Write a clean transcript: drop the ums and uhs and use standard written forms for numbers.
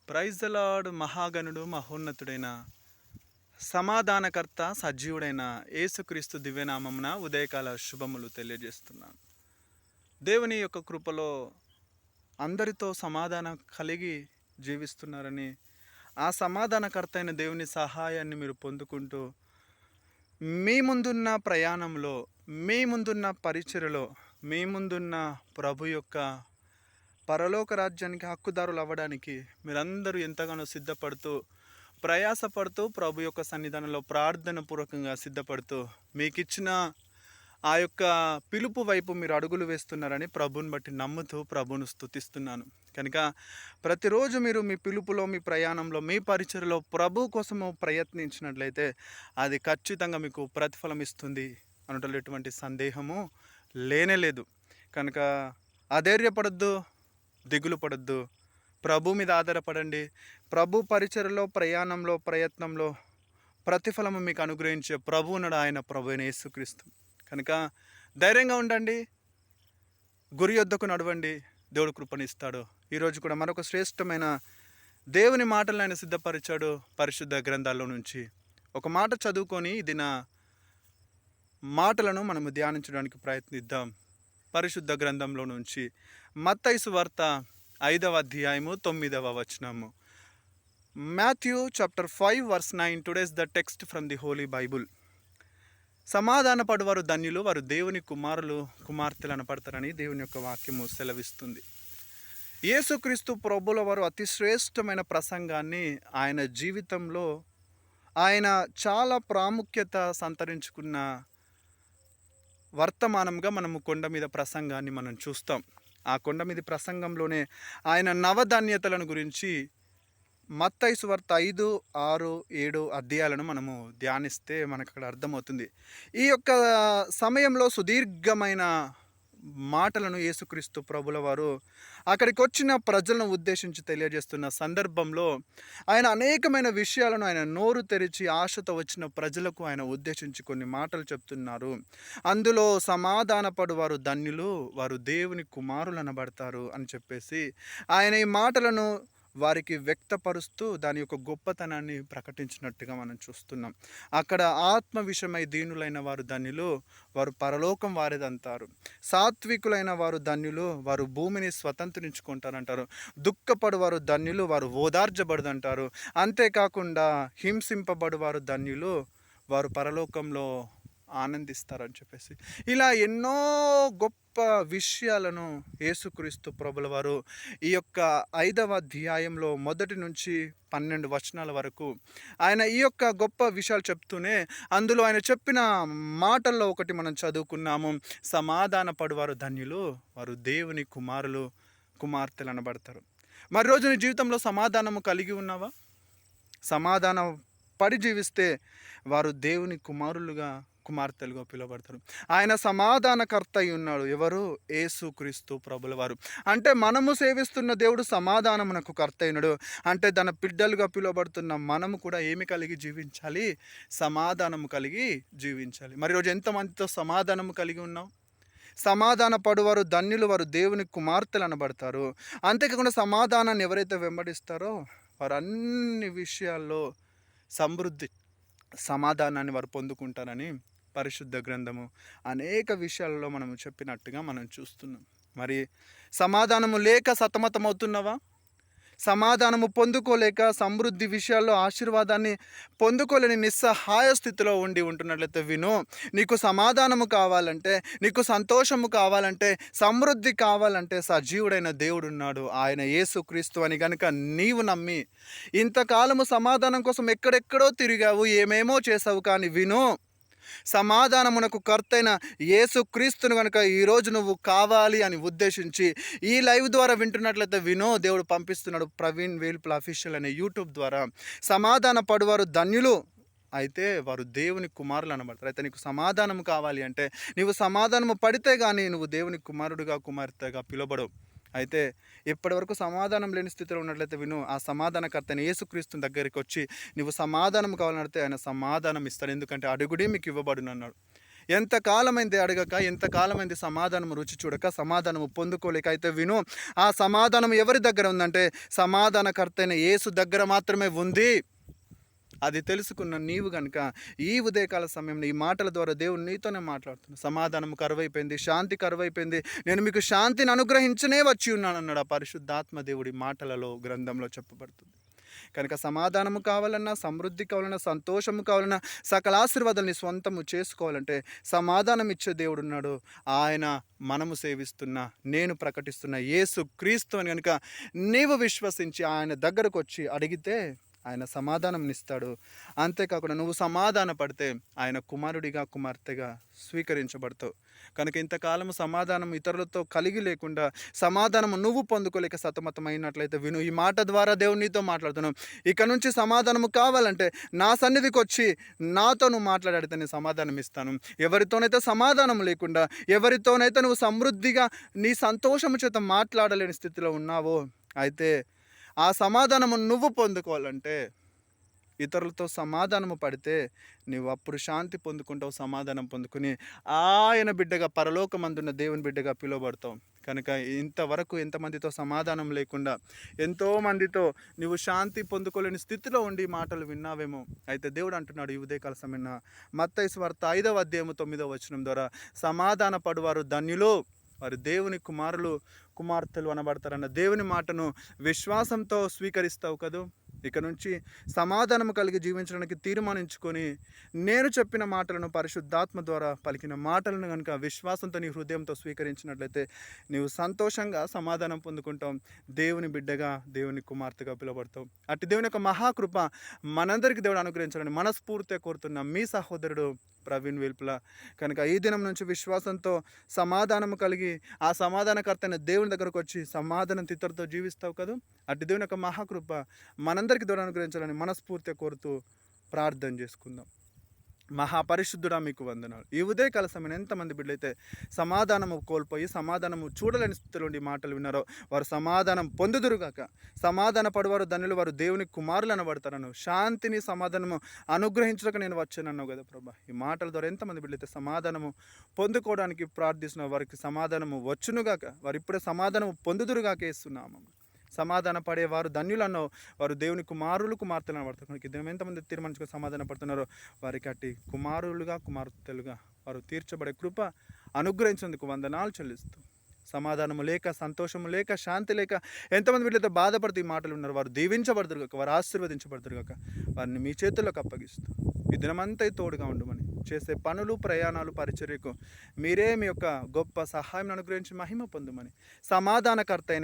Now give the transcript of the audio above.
Praise the lord. మహాగణుడు మహోన్నతుడైన సమాధానకర్త సజీవుడైన యేసుక్రీస్తు దివ్యనామమున ఉదయకాల శుభములు తెలియజేస్తున్నాను. దేవుని యొక్క కృపలో అందరితో సమాధానం కలిగి జీవిస్తున్నారని, ఆ సమాధానకర్త అయిన దేవుని సహాయాన్ని మీరు పొందుకుంటూ మీ ముందున్న ప్రయాణంలో, మీ ముందున్న పరిచర్యలో, మీ ముందున్న ప్రభు యొక్క పరలోక రాజ్యానికి హక్కుదారులు అవ్వడానికి మీరందరూ ఎంతగానో సిద్ధపడుతూ, ప్రయాసపడుతూ, ప్రభు యొక్క సన్నిధానంలో ప్రార్థన పూర్వకంగా సిద్ధపడుతూ, మీకిచ్చిన ఆ యొక్క పిలుపు వైపు మీరు అడుగులు వేస్తున్నారని ప్రభువుని బట్టి నమ్ముతూ ప్రభువును స్తుతిస్తున్నాను. కనుక ప్రతిరోజు మీరు మీ పిలుపులో, మీ ప్రయాణంలో, మీ పరిచర్యలో ప్రభు కోసము ప్రయత్నించినట్లయితే అది ఖచ్చితంగా మీకు ప్రతిఫలం ఇస్తుంది అనటంలో ఎటువంటి సందేహము లేనేలేదు. కనుక అధైర్యపడద్దు, దిగులు పడద్దు, ప్రభు మీద ఆధారపడండి. ప్రభు పరిచర్యలో, ప్రయాణంలో, ప్రయత్నంలో ప్రతిఫలము మీకు అనుగ్రహించే ప్రభు ఉన్నాడు, ఆయన ప్రభు అయిన యేసుక్రీస్తు. కనుక ధైర్యంగా ఉండండి, గురి యొద్దకు నడవండి, దేవుడు కృపనిస్తాడు. ఈరోజు కూడా మరొక శ్రేష్టమైన దేవుని మాటలను ఆయన సిద్ధపరిచాడు పరిశుద్ధ గ్రంథాల్లో నుంచి. ఒక మాట చదువుకొని ఇది నా మాటలను మనము ధ్యానించడానికి ప్రయత్నిద్దాం. పరిశుద్ధ గ్రంథంలో నుంచి మత్తయి సువార్త 5వ అధ్యాయము 9వ వచనము. Matthew chapter 5 verse 9. Today's the text from the holy Bible. సమాధానపడువారు ధన్యులు, వారు దేవుని కుమారులు కుమార్తెలు అనపడతారని దేవుని యొక్క వాక్యము సెలవిస్తుంది. యేసుక్రీస్తు ప్రభుల వారు అతి శ్రేష్టమైన ప్రసంగాన్ని ఆయన జీవితంలో ఆయన చాలా ప్రాముఖ్యత సంతరించుకున్న వర్తమానంగా మనము కొండ మీద ప్రసంగాన్ని మనం చూస్తాం. ఆ కొండ మీద ప్రసంగంలోనే ఆయన నవధాన్యతలను గురించి మత్తయి సువార్త 5, 6, 7 అధ్యాయాలను మనము ధ్యానిస్తే మనకు అక్కడ అర్థమవుతుంది. ఈ యొక్క సమయంలో సుదీర్ఘమైన మాటలను యేసుక్రీస్తు ప్రభుల వారు అక్కడికి వచ్చిన ప్రజలను ఉద్దేశించి తెలియజేస్తున్న సందర్భంలో ఆయన అనేకమైన విషయాలను ఆయన నోరు తెరిచి ఆశతో వచ్చిన ప్రజలకు ఆయన ఉద్దేశించి కొన్ని మాటలు చెప్తున్నారు. అందులో సమాధానపడు వారు ధన్యులు, వారు దేవుని కుమారులు అనబడతారు అని చెప్పేసి ఆయన ఈ మాటలను వారికి వ్యక్తపరుస్తూ దాని యొక్క గొప్పతనాన్ని ప్రకటించినట్టుగా మనం చూస్తున్నాం. అక్కడ ఆత్మ విషయమై దీనులైన వారు ధన్యులు, వారు పరలోకం వారిదంటారు. సాత్వికులైన వారు ధన్యులు, వారు భూమిని స్వతంత్రించుకుంటారంటారు. దుఃఖపడు వారు ధన్యులు, వారు ఓదార్చబడదంటారు. అంతేకాకుండా హింసింపబడు వారు ధన్యులు, వారు పరలోకంలో ఆనందిస్తారని చెప్పేసి ఇలా ఎన్నో గొప్ప విషయాలను యేసుక్రీస్తు ప్రభుల వారు ఈ యొక్క 5వ అధ్యాయంలో 1 నుంచి 12 వచనాల వరకు ఆయన ఈ యొక్క గొప్ప విషయాలు చెప్తూనే అందులో ఆయన చెప్పిన మాటల్లో ఒకటి మనం చదువుకున్నాము. సమాధాన పడువారు ధన్యులు, వారు దేవుని కుమారులు కుమార్తెలు అనబడతారు. మరి రోజు నీ జీవితంలో సమాధానము కలిగి ఉన్నావా? సమాధానం పడి జీవిస్తే వారు దేవుని కుమారులుగా కుమార్తెలుగా పిలువబడతారు. ఆయన సమాధానకర్త అయి ఉన్నాడు. ఎవరు? యేసుక్రీస్తు ప్రభుల వారు. అంటే మనము సేవిస్తున్న దేవుడు సమాధానమునకు కర్త అయినాడు. అంటే తన బిడ్డలుగా పిలువబడుతున్న మనము కూడా ఏమి కలిగి జీవించాలి? సమాధానము కలిగి జీవించాలి. మరి ఈరోజు ఎంతమందితో సమాధానము కలిగి ఉన్నాం? సమాధాన పడువారు ధన్యులు, వారు దేవుని కుమార్తెలు అనబడతారు. అంతేకాకుండా సమాధానాన్ని ఎవరైతే వెంబడిస్తారో వారు అన్ని విషయాల్లో సమృద్ధి సమాధానాన్ని వారు పొందుకుంటారని పరిశుద్ధ గ్రంథము అనేక విషయాలలో మనము చెప్పినట్టుగా మనం చూస్తున్నాం. మరి సమాధానము లేక సతమతమవుతున్నావా? సమాధానము పొందుకోలేక సమృద్ధి విషయాల్లో ఆశీర్వాదాన్ని పొందుకోలేని నిస్సహాయ స్థితిలో ఉంటున్నట్లయితే విను. నీకు సమాధానము కావాలంటే, నీకు సంతోషము కావాలంటే, సమృద్ధి కావాలంటే సజీవుడైన దేవుడు ఉన్నాడు, ఆయన యేసుక్రీస్తు అని కనుక నీవు నమ్మి ఇంతకాలము సమాధానం కోసం ఎక్కడెక్కడో తిరిగావు, ఏమేమో చేసావు, కానీ విను, సమాధానమునకు కర్తైన యేసుక్రీస్తును కనుక ఈరోజు నువ్వు కావాలి అని ఉద్దేశించి ఈ లైవ్ ద్వారా వింటున్నట్లయితే వినో, దేవుడు పంపిస్తున్నాడు ప్రవీణ్ వేల్పుల అఫీషియల్ అనే యూట్యూబ్ ద్వారా. సమాధాన పడువారు ధన్యులు, అయితే వారు దేవుని కుమారులు అనబడతారు. అయితే నీకు సమాధానం కావాలి అంటే నీవు సమాధానము పడితే కానీ నువ్వు దేవుని కుమారుడుగా కుమార్తెగా పిలువబడవు. అయితే ఇప్పటివరకు సమాధానం లేని స్థితిలో ఉన్నట్లయితే విను, ఆ సమాధానకర్తని యేసుక్రీస్తు దగ్గరికి వచ్చి నువ్వు సమాధానం కావాలంటే ఆయన సమాధానం ఇస్తాడు. ఎందుకంటే అడుగుడి మీకు ఇవ్వబడును అన్నాడు. ఎంతకాలమైంది అడగక, ఎంతకాలమైంది సమాధానము రుచి చూడక, సమాధానము పొందుకోలేక అయితే విను. ఆ సమాధానం ఎవరి దగ్గర ఉందంటే సమాధానకర్త అయిన యేసు దగ్గర మాత్రమే ఉంది. అది తెలుసుకున్న నీవు గనుక ఈ ఉదయకాల సమయంలో ఈ మాటల ద్వారా దేవుడు నీతోనే మాట్లాడుతున్నాడు. సమాధానం కరువైపోయింది, శాంతి కరువైపోయింది, నేను మీకు శాంతిని అనుగ్రహించనే వచ్చి ఉన్నాను అన్నాడు ఆ పరిశుద్ధాత్మ దేవుడి మాటలలో, గ్రంథంలో చెప్పబడుతుంది. కనుక సమాధానము కావాలన్నా, సమృద్ధి కావాలన్నా, సంతోషము కావాలన్నా, సకల ఆశీర్వాదాన్ని స్వంతము చేసుకోవాలంటే సమాధానం ఇచ్చే దేవుడు ఉన్నాడు. ఆయన మనము సేవిస్తున్న, నేను ప్రకటిస్తున్న యేసు క్రీస్తు అని కనుక నీవు విశ్వసించి ఆయన దగ్గరకు వచ్చి అడిగితే ఆయన సమాధానంనిస్తాడు. అంతేకాకుండా నువ్వు సమాధాన పడితే ఆయన కుమారుడిగా, కుమార్తెగా స్వీకరించబడతావు. కనుక ఇంతకాలం సమాధానం ఇతరులతో కలిగి లేకుండా, సమాధానము నువ్వు పొందుకోలేక సతమతమైనట్లయితే విను. ఈ మాట ద్వారా దేవుడు నీతో మాట్లాడుతున్నావు. ఇక నుంచి సమాధానము కావాలంటే నా సన్నిధికి వచ్చి నాతో నువ్వు మాట్లాడితే నేను సమాధానం ఇస్తాను. ఎవరితోనైతే సమాధానం లేకుండా, ఎవరితోనైతే నువ్వు సమృద్ధిగా నీ సంతోషము చేత మాట్లాడలేని స్థితిలో ఉన్నావో, అయితే ఆ సమాధానము నువ్వు పొందుకోవాలంటే ఇతరులతో సమాధానము పడితే నువ్వు అప్పుడు శాంతి పొందుకుంటావు. సమాధానం పొందుకుని ఆయన బిడ్డగా, పరలోకమందున్న దేవుని బిడ్డగా పిలువబడతావు. కనుక ఇంతవరకు ఎంతమందితో సమాధానం లేకుండా, ఎంతోమందితో నువ్వు శాంతి పొందుకోలేని స్థితిలో ఉండి మాటలు విన్నావేమో. అయితే దేవుడు అంటున్నాడు ఈ ఉదయకాల సమయంన మత్తయి సువార్త 5వ అధ్యాయము 9వ వచనం ద్వారా, సమాధాన పడువారు ధన్యులు, వారు దేవుని కుమారులు, కుమార్తెలు అనబడతారన్న దేవుని మాటను విశ్వాసంతో స్వీకరిస్తావు కదూ. ఇక నుంచి సమాధానం కలిగి జీవించడానికి తీర్మానించుకొని, నేను చెప్పిన మాటలను, పరిశుద్ధాత్మ ద్వారా పలికిన మాటలను కనుక విశ్వాసంతో నీ హృదయంతో స్వీకరించినట్లయితే నీవు సంతోషంగా సమాధానం పొందుకుంటావు. దేవుని బిడ్డగా, దేవుని కుమార్తెగా పిలువబడతావు. అట్టి దేవుని యొక్క మహాకృప మనందరికీ దేవుడు అనుగ్రహించాలని మనస్ఫూర్తిగా కోరుతున్న మీ సహోదరుడు ప్రవీణ్ వేల్పుల. కనుక ఈ దినం నుంచి విశ్వాసంతో సమాధానము కలిగి ఆ సమాధానకర్త అయిన దేవుని దగ్గరకు వచ్చి సమాధానం ఇతరులతో జీవిస్తావు కదా. అట్టి దేవుని యొక్క మహాకృప మనందరికీ దేవుడు అనుగ్రహించాలని మనస్ఫూర్తిగా కోరుతూ ప్రార్థన చేసుకుందాం. మహాపరిశుద్ధుడా మీకు వందనాలు. ఈ ఉదయకాల సమయం ఎంతమంది బిడ్డలైతే సమాధానము కోల్పోయి, సమాధానము చూడలేని స్థితిలో ఉండి మాటలు విన్నారో వారు సమాధానం పొందుదురుగాక. సమాధాన పడువారు ధన్యులు, వారు దేవుని కుమారులు అనబడతారను. శాంతిని, సమాధానము అనుగ్రహించడానికి నేను వచ్చానన్నావు కదా ప్రభా. ఈ మాటల ద్వారా ఎంతమంది బిడ్డలైతే సమాధానము పొందుకోవడానికి ప్రార్థిస్తున్న వారికి సమాధానము వచ్చునుగాక. వారు ఇప్పుడే సమాధానము పొందుదురుగాక ఇస్తున్నాము. సమాధాన పడేవారు ధన్యులను, వారు దేవుని కుమారులు, కుమార్తెలు అనబడతారు. ఇద్దరు ఎంతమంది తీర్మానించుకొని సమాధాన పడుతున్నారో వారికి అట్టి కుమారులుగా, కుమార్తెలుగా వారు తీర్చబడే కృప అనుగ్రహించేందుకు వందనాలు చెల్లిస్తూ, సమాధానము లేక, సంతోషము లేక, శాంతి లేక ఎంతమంది వీళ్ళతో బాధపడుతూ ఈ మాటలు ఉన్నారు, వారు దీవించబడతారు కాక, వారు ఆశీర్వదించబడతారు కాక, వారిని మీ చేతుల్లోకి అప్పగిస్తూ ఈ దినమంతా తోడుగా ఉండమని, చేసే పనులు, ప్రయాణాలు, పరిచర్యకు మీరే మీ యొక్క గొప్ప సహాయం అనుగ్రహించి మహిమ పొందమని, సమాధానకర్త అయిన